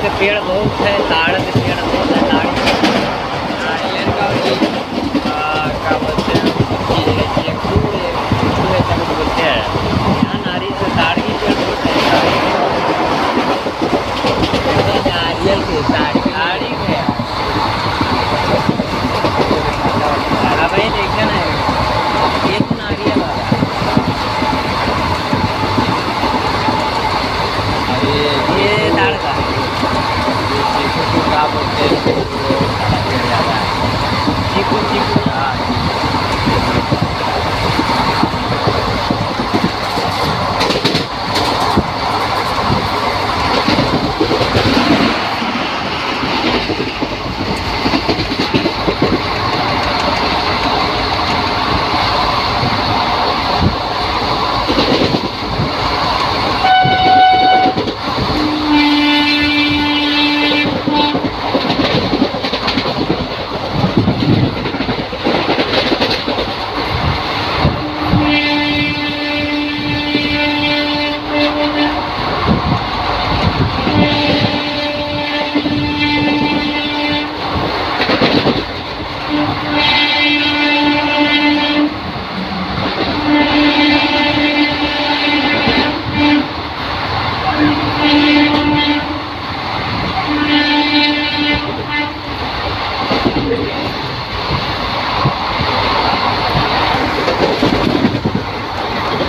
के पेड़ बहुत है, ताड़ के पेड़ बहुत है, नारियल का भी क्या बोलते हैं, सब बोलते हैं। यहाँ ताड़ के पेड़ बहुत है, नारियल के ताड़ी के। हाँ भाई देखा ना, ये तो नारियल वाला। ये ताड़ का क्या बोलते हैं,